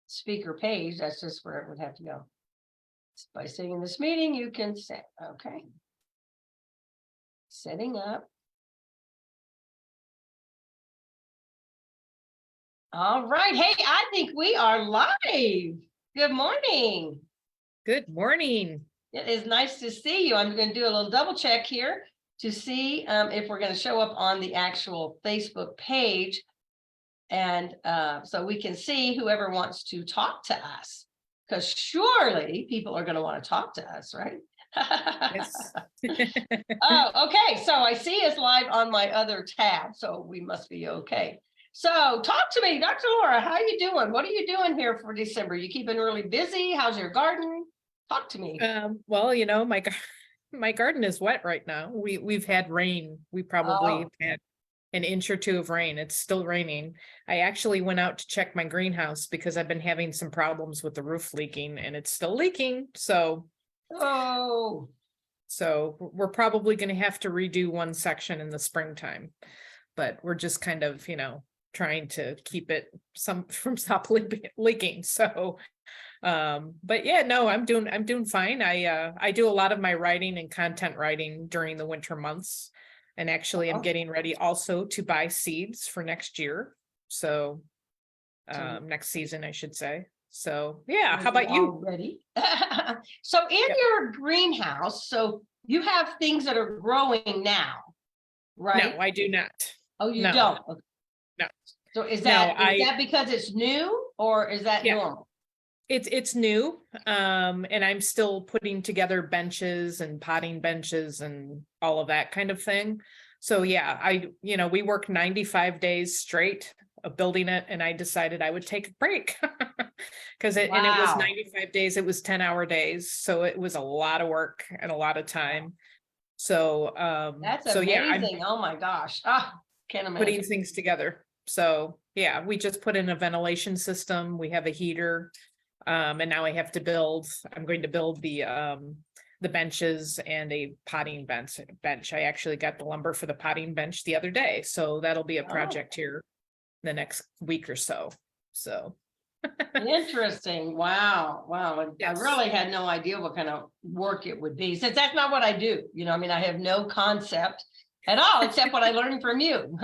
speaker page. That's just where it would have to go. By sitting in this meeting, you can say, okay. Setting up. All right. Hey, I think we are live. Good morning. Good morning. It is nice to see you. I'm going to do a little double check here to see if we're going to show up on the actual Facebook page. And so we can see whoever wants to talk to us, because surely people are going to want to talk to us, right? Yes. Oh, okay. So I see us live on my other tab, so we must be okay. So talk to me, Dr. Laura. How you doing? What are you doing here for December? You keeping really busy? How's your garden? Talk to me. Well, you know, my garden is wet right now. We've had rain. We probably had an inch or two of rain. It's still raining. I actually went out to check my greenhouse because I've been having some problems with the roof leaking, and it's still leaking. So we're probably going to have to redo one section in the springtime, but we're just kind of, you know, trying to keep it from stop leaking. So, but yeah, no, I'm doing fine. I do a lot of my writing and content writing during the winter months, and actually I'm getting ready also to buy seeds for next year. So, next season, I should say. So yeah, how about you? Already? So in your greenhouse, so you have things that are growing now, right? No, I do not. Oh, you No. don't? Okay. No. So is that because it's new, or is that normal? It's new. And I'm still putting together benches and potting benches and all of that kind of thing. So yeah, we work 95 days straight of building it, and I decided I would take a break because and it was 95 days. It was 10-hour days. So it was a lot of work and a lot of time. So, that's amazing. Oh my gosh. Can't imagine. Putting things together. So yeah, we just put in a ventilation system. We have a heater. And now I'm going to build the benches and a potting bench. I actually got the lumber for the potting bench the other day. So that'll be a project here the next week or so. So interesting. Wow. Yes. I really had no idea what kind of work it would be, since that's not what I do. You know, I mean, I have no concept at all, except what I learned from you.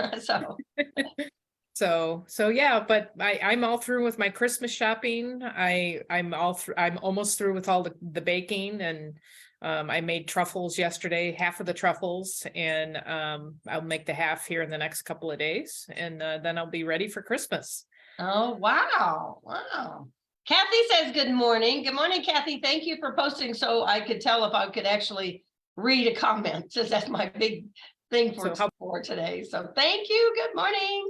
So yeah, but I'm all through with my Christmas shopping. I'm almost through with all the baking, and I made truffles yesterday, half of the truffles, and I'll make the half here in the next couple of days, and then I'll be ready for Christmas. Oh, wow. Kathy says good morning. Good morning, Kathy. Thank you for posting so I could tell if I could actually read a comment, since that's my big thing for today. So thank you. Good morning.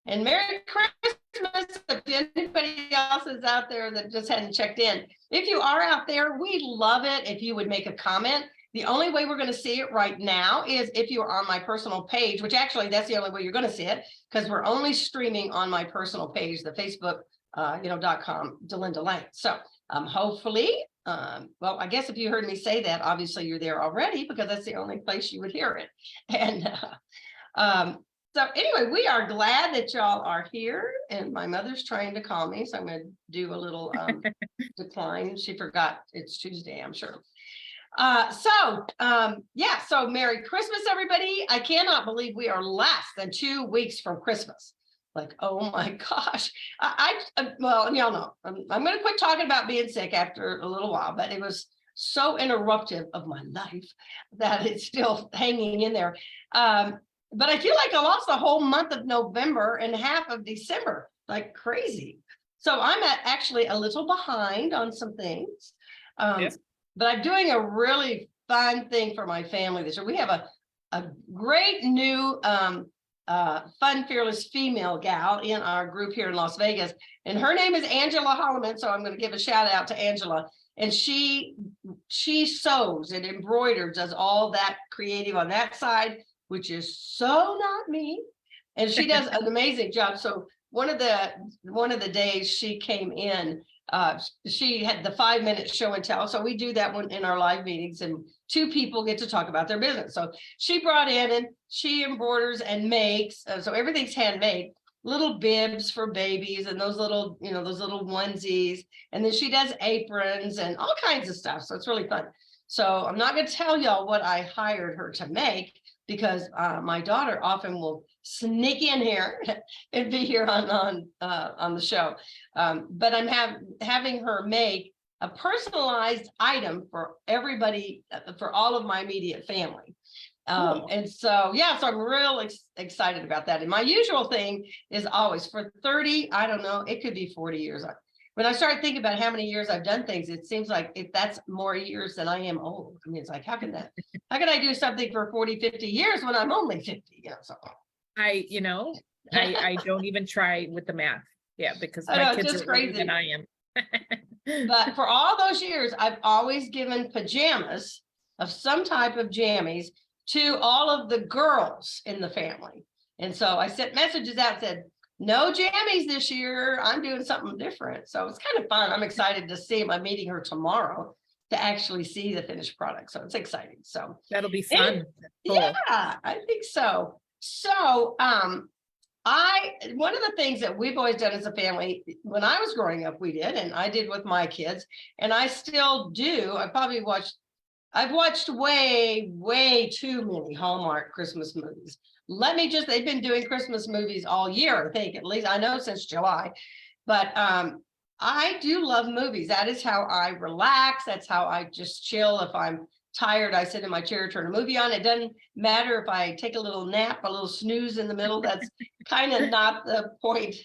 And Merry Christmas if anybody else is out there that just hadn't checked in. If you are out there, we love it if you would make a comment. The only way we're going to see it right now is if you are on my personal page, which actually that's the only way you're going to see it, because we're only streaming on my personal page, the Facebook, .com, Delinda Lang. So hopefully, well, I guess if you heard me say that, obviously you're there already, because that's the only place you would hear it. And so anyway, we are glad that y'all are here, and my mother's trying to call me, so I'm going to do a little decline. She forgot it's Tuesday, I'm sure. So Merry Christmas, everybody. I cannot believe we are less than 2 weeks from Christmas. Like, oh my gosh. Well, y'all know, I'm going to quit talking about being sick after a little while, but it was so interruptive of my life that it's still hanging in there. But I feel like I lost the whole month of November and half of December, like crazy. So I'm actually a little behind on some things, but I'm doing a really fun thing for my family this year. We have a great new fun, fearless female gal in our group here in Las Vegas, and her name is Angela Holloman. So I'm going to give a shout out to Angela. And she sews and embroiders, does all that creative on that side, which is so not me. And she does an amazing job. So one of the days she came in, she had the 5-minute show and tell. So we do that one in our live meetings, and 2 people get to talk about their business. So she brought in and she embroiders and makes, so everything's handmade. little bibs for babies and those little, those little onesies. And then she does aprons and all kinds of stuff. So it's really fun. So I'm not going to tell y'all what I hired her to make, because my daughter often will sneak in here and be here on the show. But I'm having her make a personalized item for everybody, for all of my immediate family. Cool. And so, yeah, so I'm real excited about that. And my usual thing is always for 30, I don't know, it could be 40 years. When I start thinking about how many years I've done things, it seems like if that's more years than I am old. I mean, it's like, how can I do something for 40, 50 years when I'm only 50? So I don't even try with the math. Yeah, because I know, my it's kids just are older crazy. than I am. But for all those years, I've always given pajamas of some type of jammies to all of the girls in the family. And so I sent messages out, said, no jammies this year. I'm doing something different. So it's kind of fun. I'm excited to see him. I'm meeting her tomorrow to actually see the finished product. So it's exciting. So That'll be fun. Cool. Yeah, I think so. So one of the things that we've always done as a family, when I was growing up, we did, and I did with my kids, and I still do. I've watched way, way too many Hallmark Christmas movies. They've been doing Christmas movies all year, I think, at least I know since July. But I do love movies. That is how I relax. That's how I just chill. If I'm tired, I sit in my chair, turn a movie on. It doesn't matter if I take a little nap, a little snooze in the middle. That's kind of not the point.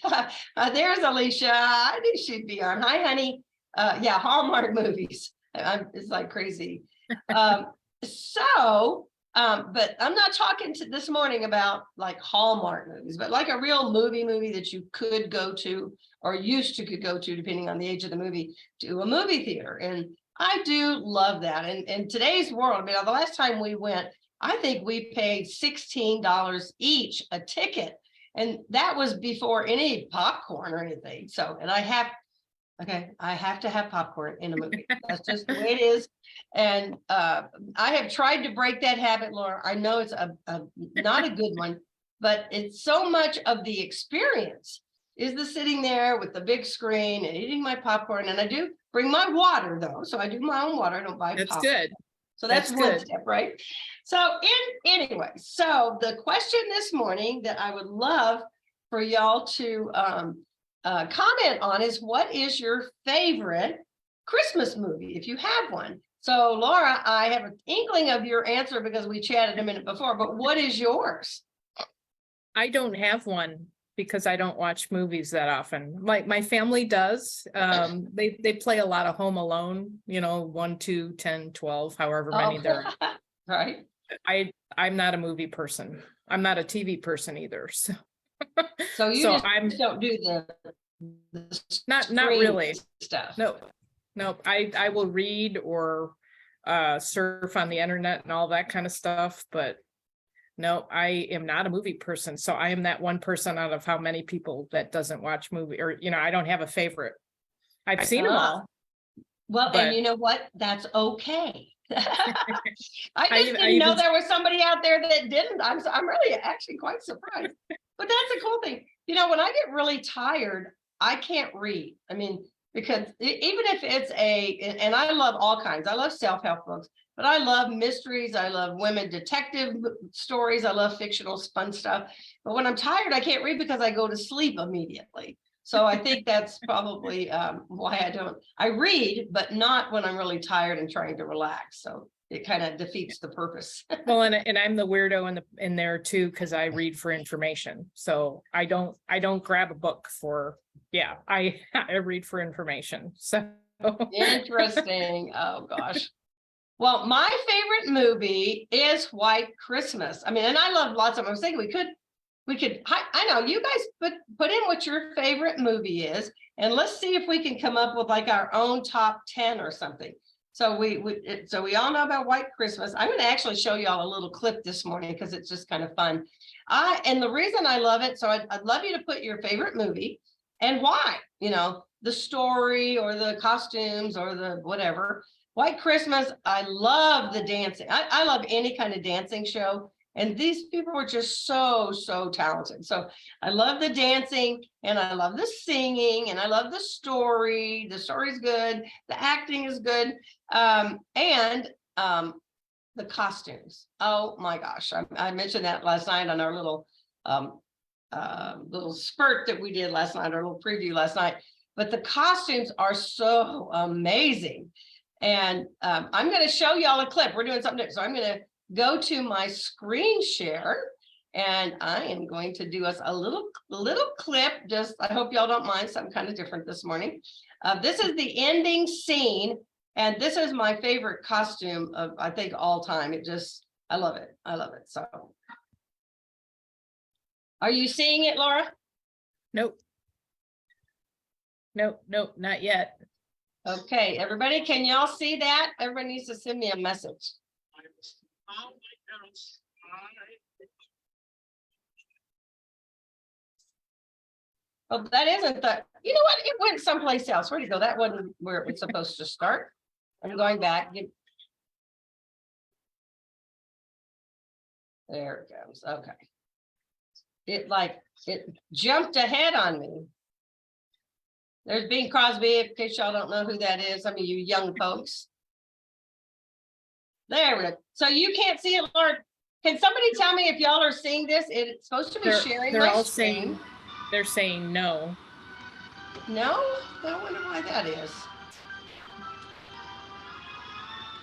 There's Alicia. I knew she'd be on. Hi, honey. Yeah, Hallmark movies. It's like crazy. But I'm not talking this morning about like Hallmark movies, but like a real movie that you could go to, or could go to, depending on the age of the movie, to a movie theater. And I do love that. And in today's world, I mean, the last time we went, I think we paid $16 each a ticket. And that was before any popcorn or anything. So, and I have to have popcorn in a movie. That's just the way it is. And I have tried to break that habit, Laura. I know it's not a good one, but it's so much of the experience is the sitting there with the big screen and eating my popcorn. And I do bring my water though. So I do my own water. I don't buy That's popcorn. good. So that's one good. step, right? So anyway, so the question this morning that I would love for y'all to comment on is, what is your favorite Christmas movie, if you have one? So Laura, I have an inkling of your answer because we chatted a minute before, but what is yours? I don't have one because I don't watch movies that often. Like my family does. They play a lot of Home Alone, 1, 2, 10, 12, however many there are. Right. I'm not a movie person. I'm not a TV person either. So you don't do the not really stuff. Nope. I will read or surf on the internet and all that kind of stuff, but no, I am not a movie person. So I am that one person out of how many people that doesn't watch movie, or I don't have a favorite. I've seen them all. Well, and you know what? That's okay. I didn't know there was somebody out there that didn't. I'm really actually quite surprised. But that's a cool thing. When I get really tired, I can't read. I mean, because even if it's and I love all kinds. I love self-help books, but I love mysteries. I love women detective stories. I love fictional fun stuff. But when I'm tired, I can't read because I go to sleep immediately. So I think that's probably why I read, but not when I'm really tired and trying to relax. So it kind of defeats the purpose. Well, and I'm the weirdo in there too, because I read for information. So I don't grab a book for, I read for information. So interesting. Oh gosh. Well, my favorite movie is White Christmas. I mean, and I love lots of them. I was thinking we could, I know you guys put in what your favorite movie is, and let's see if we can come up with like our own top 10 or something. So we all know about White Christmas. I'm going to actually show y'all a little clip this morning because it's just kind of fun. And the reason I love it, so I'd love you to put your favorite movie and why, the story or the costumes or the whatever. White Christmas, I love the dancing. I love any kind of dancing show. And these people were just so, so talented. So I love the dancing and I love the singing and I love the story. The story's good. The acting is good. And the costumes. Oh my gosh. I mentioned that last night on our little spurt that we did last night, our little preview last night. But the costumes are so amazing. And I'm going to show y'all a clip. We're doing something. So I'm going to go to my screen share and I am going to do us a little clip. Just, I hope y'all don't mind, something kind of different this morning. This is the ending scene. And this is my favorite costume of, I think, all time. I love it. I love it. So are you seeing it, Laura? Nope. Nope, not yet. Okay, everybody, can y'all see that? Everybody needs to send me a message. Oh, that isn't the, you know what? It went someplace else. Where'd it go? That wasn't where it was supposed to start. I'm going back. There it goes. Okay. It jumped ahead on me. There's Bing Crosby, in case y'all don't know who that is. Some of you young folks. There we go. So you can't see it, Laura. Can somebody tell me if y'all are seeing this? It's supposed to be sharing They're my all screen. saying, they're saying no. No? I wonder why that is.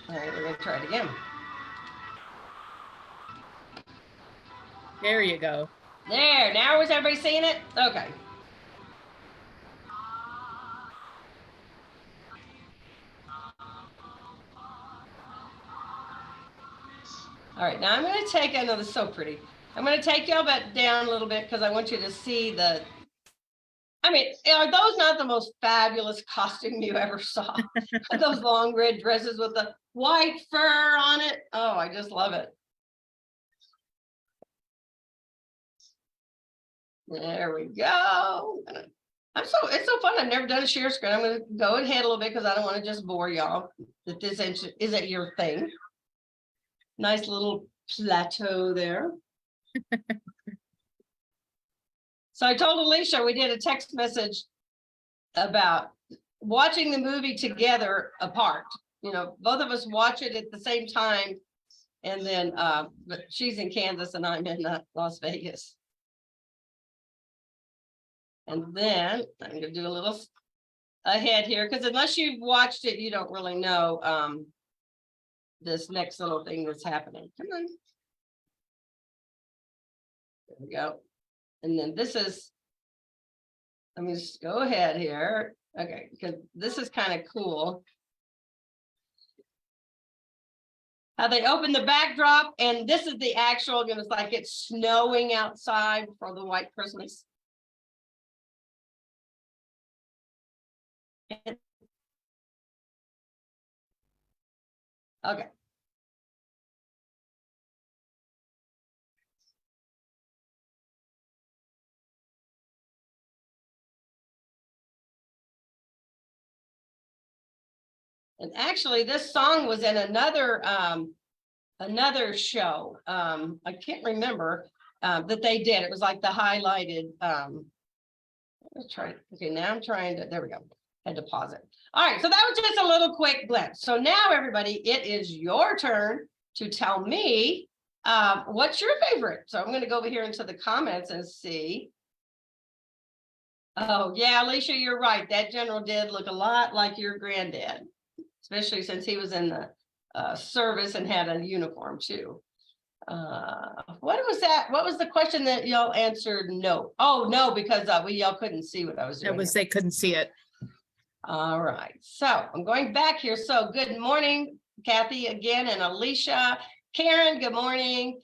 All right, we're gonna try it again. There you go. There, now is everybody seeing it? Okay. All right, now I'm going to take, I know this is so pretty. I'm going to take y'all back down a little bit because I want you to see the, I mean, are those not the most fabulous costume you ever saw? Those long red dresses with the white fur on it. Oh, I just love it. There we go. It's so fun. I've never done a share screen. I'm going to go ahead a little bit because I don't want to just bore y'all that this isn't your thing. Nice little plateau there. So I told Alicia, we did a text message about watching the movie together apart. You know, both of us watch it at the same time. And then, but she's in Kansas and I'm in Las Vegas. And then I'm going to do a little ahead here because unless you've watched it, you don't really know this next little thing that's happening. Come on. There we go. And then this is, let me just go ahead here. Okay, because this is kind of cool. How they open the backdrop, and this is the actual, you know, it's like it's snowing outside for the white Christmas. Okay. And actually, this song was in another show. I can't remember that they did. It was like the highlighted. Let's try. Okay, now I'm trying to. There we go. Had to pause it. All right, so that was just a little quick glimpse. So now, everybody, it is your turn to tell me what's your favorite. So I'm going to go over here into the comments and see. Oh yeah, Alicia, you're right. That general did look a lot like your granddad, especially since he was in the service and had a uniform too. What was that? What was the question that y'all answered? No. Oh no, because y'all couldn't see what I was doing. It was, they couldn't see it. All right, so I'm going back here. So good morning, Kathy again, and Alicia. Karen, good morning.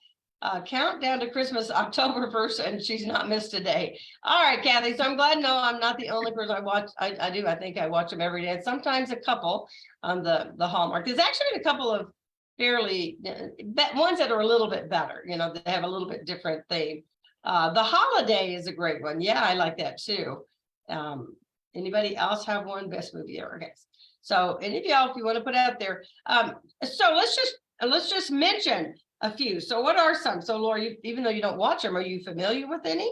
Countdown to Christmas, October 1st, and she's not missed a day. All right, Kathy, so I'm glad, no, I'm not the only person I watch. I think I watch them every day, and sometimes a couple on the Hallmark. There's actually been a couple of fairly, ones that are a little bit better, you know, they have a little bit different theme. The Holiday is a great one. Yeah, I like that too. Anybody else have one? Best movie ever, guys. So any of y'all, if you want to put out there. So let's just mention a few. So what are some? So Laura, even though you don't watch them, are you familiar with any?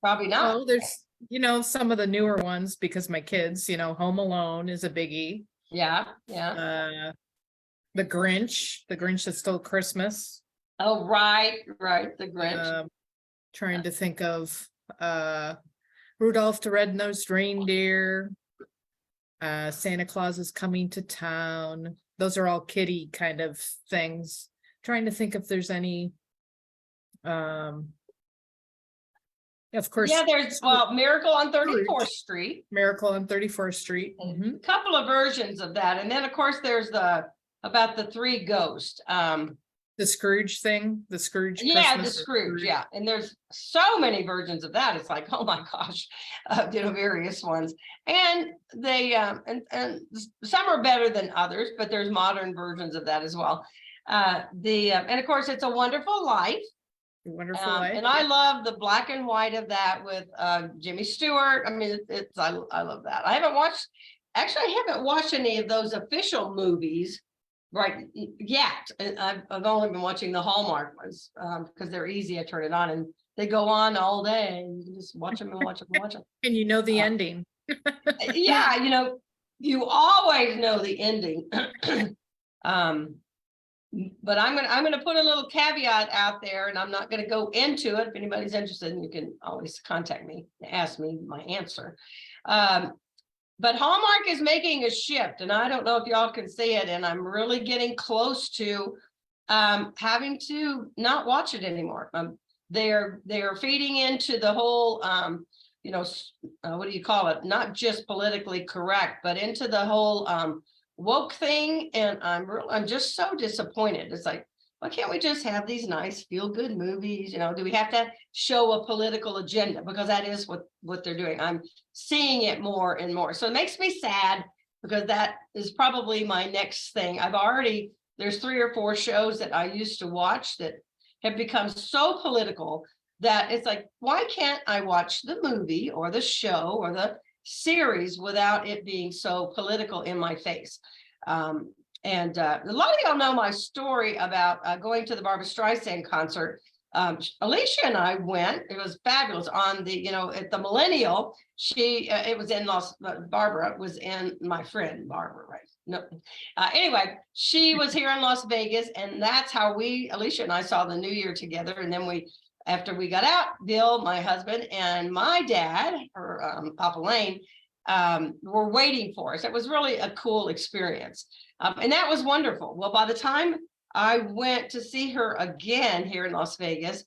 Probably not. Oh, there's, some of the newer ones because my kids, Home Alone is a biggie. Yeah, yeah. The Grinch That Stole Christmas. Oh, right, the Grinch. Trying to think of Rudolph the Red-Nosed Reindeer. Santa Claus is Coming to Town. Those are all kiddie kind of things. Trying to think if there's any. Of course. Yeah, there's Miracle on 34th Street. Miracle on 34th Street. A couple of versions of that. And then of course there's about the three ghosts. The Scrooge thing, the Scrooge. Yeah, Christmas the Scrooge, yeah. And there's so many versions of that. It's like, oh my gosh, various ones. And they and some are better than others, but there's modern versions of that as well. And of course, It's a Wonderful Life. Wonderful Life. And I love the black and white of that with Jimmy Stewart. I mean, I love that. I haven't watched any of those official movies right yet. And I've only been watching the Hallmark ones because they're easy. I turn it on and they go on all day and you can just watch them and watch them and watch them. And the ending. Yeah, you always know the ending. But I'm gonna put a little caveat out there, and I'm not gonna go into it. If anybody's interested, you can always contact me, ask me my answer. But Hallmark is making a shift, and I don't know if y'all can see it, and I'm really getting close to having to not watch it anymore. They're feeding into the whole what do you call it? Not just politically correct, but into the whole woke thing, and I'm just so disappointed. It's like, why can't we just have these nice feel-good movies? Do we have to show a political agenda? Because that is what they're doing. I'm seeing it more and more. So it makes me sad because that is probably my next thing. There's 3 or 4 shows that I used to watch that have become so political that it's like, why can't I watch the movie or the show or the series without it being so political in my face? And a lot of y'all know my story about going to the Barbra Streisand concert. Alicia and I went. It was fabulous on the, at the Millennial. It was in Barbara was in my friend Barbara, right? No. Anyway, she was here in Las Vegas, and that's how Alicia and I saw the New Year together. And then after we got out, Bill, my husband, and my dad, or Papa Lane, were waiting for us. It was really a cool experience. And that was wonderful. Well, by the time I went to see her again here in Las Vegas,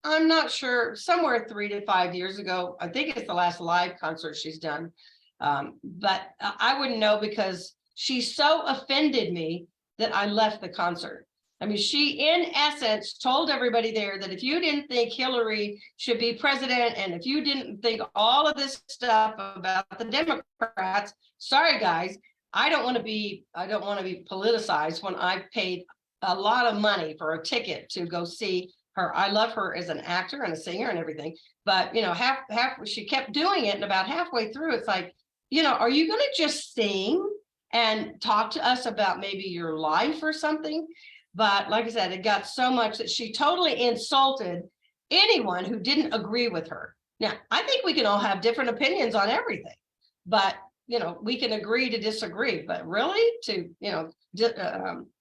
I'm not sure, somewhere 3 to 5 years ago. I think it's the last live concert she's done. But I wouldn't know because she so offended me that I left the concert. I mean, she, in essence, told everybody there that if you didn't think Hillary should be president, and if you didn't think all of this stuff about the Democrats, sorry, guys, I don't want to be politicized when I paid a lot of money for a ticket to go see her. I love her as an actor and a singer and everything, but half she kept doing it, and about halfway through, it's like, are you going to just sing and talk to us about maybe your life or something? But like I said, it got so much that she totally insulted anyone who didn't agree with her. Now, I think we can all have different opinions on everything, but we can agree to disagree. But really, to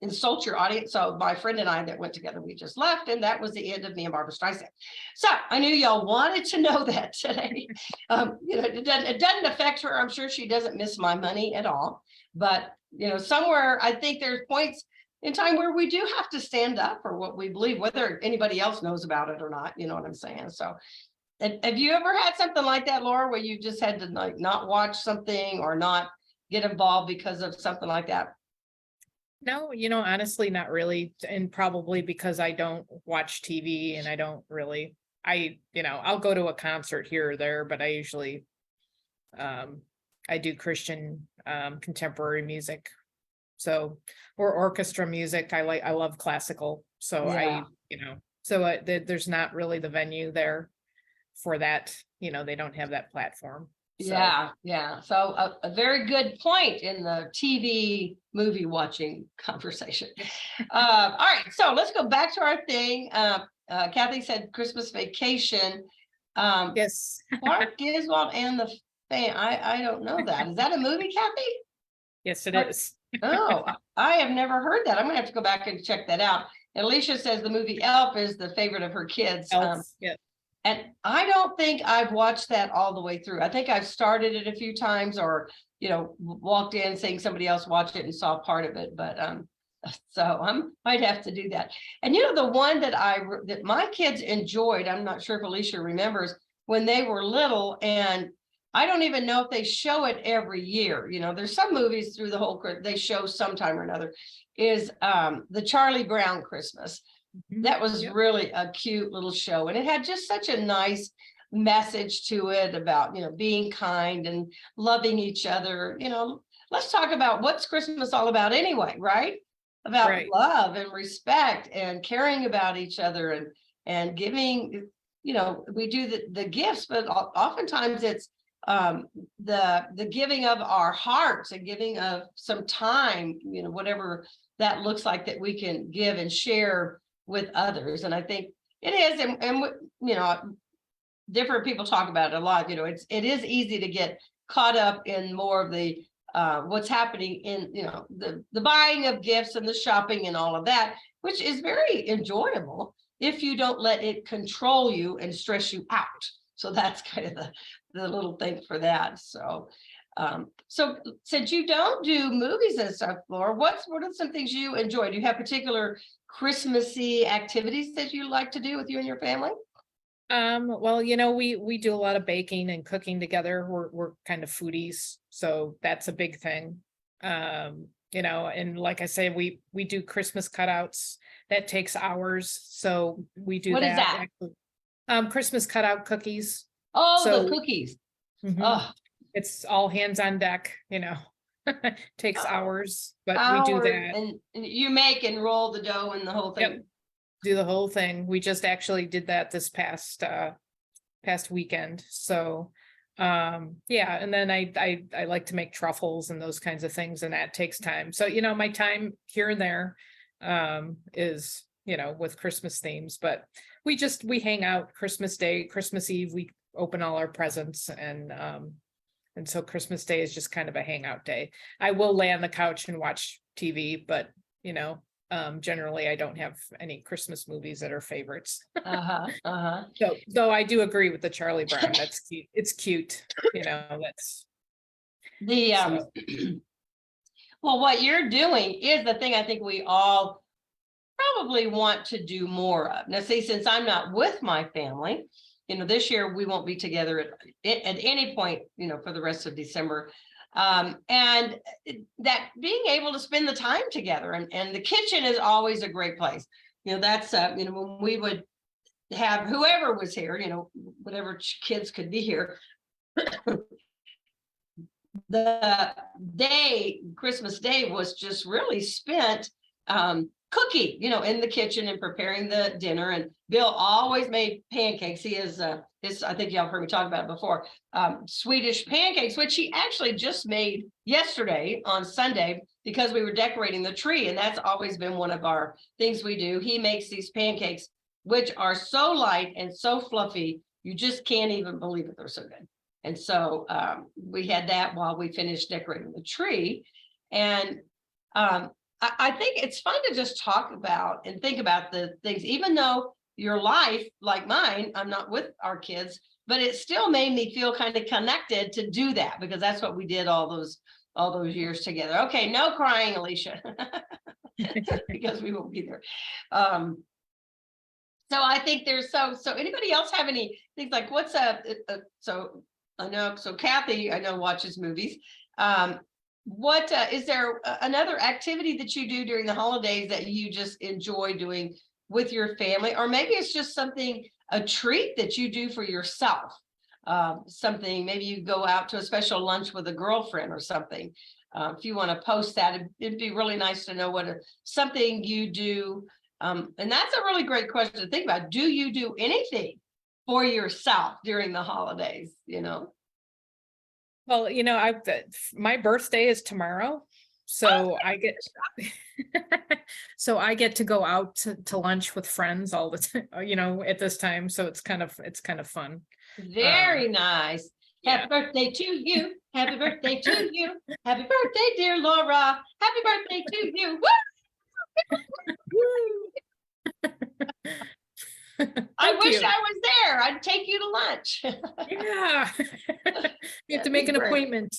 insult your audience. So my friend and I that went together, we just left, and that was the end of me and Barbra Streisand. So I knew y'all wanted to know that today. It doesn't affect her. I'm sure she doesn't miss my money at all. But somewhere I think there's points in time where we do have to stand up for what we believe, whether anybody else knows about it or not. You know what I'm saying? So have you ever had something like that, Laura, where you just had to not watch something or not get involved because of something like that? No, honestly, not really. And probably because I don't watch TV and I don't really, I'll go to a concert here or there, but I usually, I do Christian, contemporary music. So, or orchestra music. I love classical. So yeah. There's not really the venue there for that. They don't have that platform. So, Yeah. So a very good point in the TV movie watching conversation. All right, so let's go back to our thing. Kathy said Christmas Vacation. yes, Clark Griswold and the Fan. I don't know that. Is that a movie, Kathy? yes, it Or- is. Oh, I have never heard that. I'm gonna have to go back and check that out. And Alicia says the movie Elf is the favorite of her kids. Elf, yeah. And I don't think I've watched that all the way through. I think I've started it a few times or, walked in seeing somebody else watch it and saw part of it. But so I might have to do that. And the one that that my kids enjoyed, I'm not sure if Alicia remembers when they were little, and I don't even know if they show it every year. There's some movies through the whole they show sometime or another, is the Charlie Brown Christmas. That was Yep. really a cute little show, and it had just such a nice message to it about being kind and loving each other. Let's talk about what's Christmas all about anyway, right? About Right. love and respect and caring about each other and giving. We do the gifts, but oftentimes it's the giving of our hearts and giving of some time, whatever that looks like, that we can give and share with others. And I think it is, and different people talk about it a lot. It is easy to get caught up in more of the what's happening in the buying of gifts and the shopping and all of that, which is very enjoyable if you don't let it control you and stress you out. So that's kind of the little thing for that. So so since you don't do movies and stuff, Laura, what are some things you enjoy? Do you have particular Christmassy activities that you like to do with you and your family? Well, we do a lot of baking and cooking together. We're kind of foodies, so that's a big thing. And like I say, we do Christmas cutouts. That takes hours, so we do What is that. that? Actually. Christmas cutout cookies. Oh, So the cookies. mhm, Oh, it's all hands on deck, takes hours, but we do hours, that. and you make and roll the dough and the whole thing. Yep. Do the whole thing. We just actually did that this past weekend. So yeah, and then I like to make truffles and those kinds of things, and that takes time. So my time here and there is with Christmas themes, but we hang out Christmas Day, Christmas Eve, we open all our presents, and so Christmas Day is just kind of a hangout day. I will lay on the couch and watch TV, but generally I don't have any Christmas movies that are favorites. So though I do agree with the Charlie Brown, that's cute. It's cute, that's The so. well, what you're doing is the thing I think we all probably want to do more of. Now, see, since I'm not with my family, this year we won't be together at any point, for the rest of December. And that being able to spend the time together, and the kitchen is always a great place. That's when we would have whoever was here, whatever kids could be here. The Christmas Day was just really spent cooking, in the kitchen and preparing the dinner. And Bill always made pancakes. He is I think y'all heard me talk about it before, Swedish pancakes, which he actually just made yesterday on Sunday because we were decorating the tree. And that's always been one of our things we do. He makes these pancakes, which are so light and so fluffy, you just can't even believe it. They're so good. And so we had that while we finished decorating the tree. And I think it's fun to just talk about and think about the things, even though your life, like mine, I'm not with our kids, but it still made me feel kind of connected to do that, because that's what we did all those years together. Okay, no crying, Alicia, because we won't be there. So I think there's so anybody else have any things like what's so I know, so Kathy, I know, watches movies. What is there another activity that you do during the holidays that you just enjoy doing with your family? Or maybe it's just a treat that you do for yourself. Something, maybe you go out to a special lunch with a girlfriend or something. If you want to post that, it'd be really nice to know something you do. And that's a really great question to think about. Do you do anything for yourself during the holidays? Well, my birthday is tomorrow, so I get so I get to go out to lunch with friends all the time, at this time. So it's kind of fun. Very nice. Yeah. Happy birthday to you. Happy birthday to you. Happy birthday, dear Laura. Happy birthday to you. Woo! I Thank wish you. I was there. I'd take you to lunch. Yeah. You have to That'd make be an great. appointment.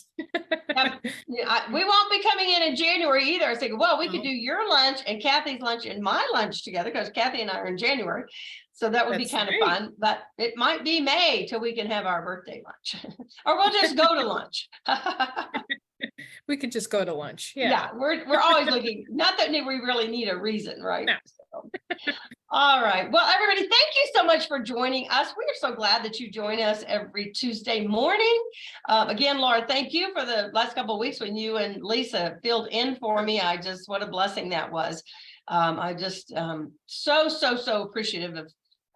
Yeah, we won't be coming in January either. I was thinking, well, we could Oh. do your lunch and Kathy's lunch and my lunch together because Kathy and I are in January. So that would be That's kind of great. fun, but it might be May till we can have our birthday lunch or we'll just go to lunch. We could just go to lunch. Yeah, Yeah. we're always looking, not that we really need a reason, right? No. So, all right. Well, everybody, thank you so much for joining us. We are so glad that you join us every Tuesday morning. Again, Laura, thank you for the last couple of weeks when you and Lisa filled in for me. What a blessing that was. I just so appreciative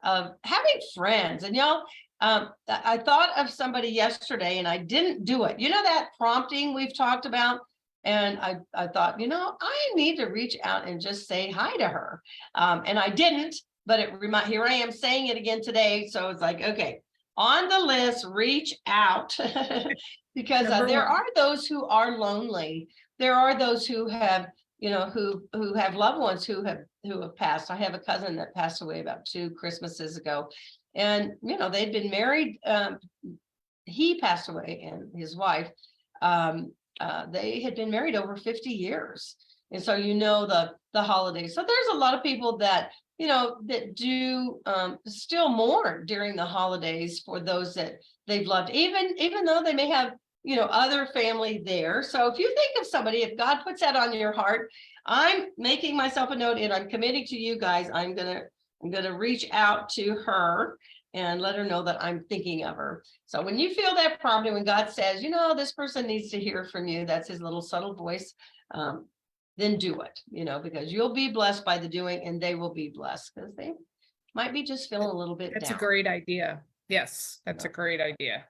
of having friends. And y'all, I thought of somebody yesterday and I didn't do it. That prompting we've talked about. And I thought, I need to reach out and just say hi to her. And I didn't, but here I am saying it again today. So it's like, okay, on the list, reach out because there are those who are lonely. There are those who have, who have loved ones who have passed. I have a cousin that passed away about 2 Christmases ago. And, they'd been married. He passed away and his wife. They had been married over 50 years. And so, the holidays. So there's a lot of people that, that do still mourn during the holidays for those that they've loved, even though they may have, other family there. So if you think of somebody, if God puts that on your heart, I'm making myself a note and I'm committing to you guys. I'm going to reach out to her and let her know that I'm thinking of her. So when you feel that prompting, when God says, this person needs to hear from you, that's his little subtle voice, then do it, because you'll be blessed by the doing and they will be blessed because they might be just feeling a little bit That's down. a great idea. Yes, that's a great idea.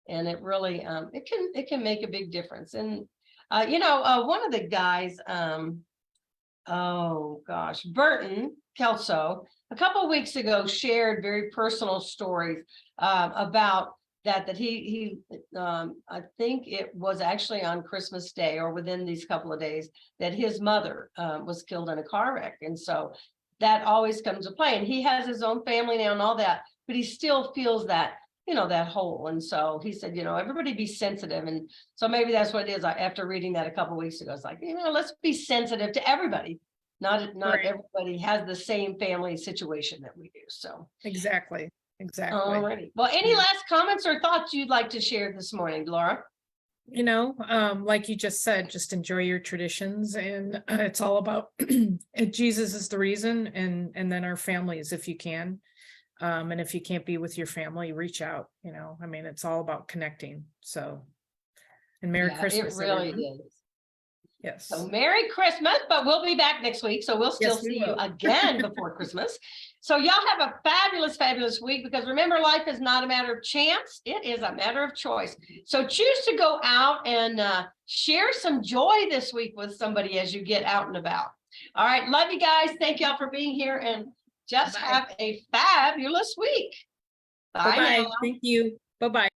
And it really, it can make a big difference. And, one of the guys, Burton Kelso, a couple of weeks ago shared very personal stories about that he I think it was actually on Christmas Day or within these couple of days that his mother was killed in a car wreck. And so that always comes to play. And he has his own family now and all that, but he still feels that, that hole. And so he said, everybody be sensitive. And so maybe that's what it is. After reading that a couple of weeks ago, it's like, let's be sensitive to everybody. Not Right. everybody has the same family situation that we do. So Exactly. all righty. Well, any last comments or thoughts you'd like to share this morning, Laura? Like you just said, just enjoy your traditions, and it's all about Jesus is the reason, and then our families if you can. And if you can't be with your family, reach out. It's all about connecting. So, and Merry Christmas. It really everyone. is. Yes. So Merry Christmas, but we'll be back next week. So we'll still see you again before Christmas. So y'all have a fabulous week, because remember, life is not a matter of chance. It is a matter of choice. So choose to go out and share some joy this week with somebody as you get out and about. All right. Love you guys. Thank y'all for being here, and just have a fabulous week. Bye. Bye-bye. Thank you. Bye-bye.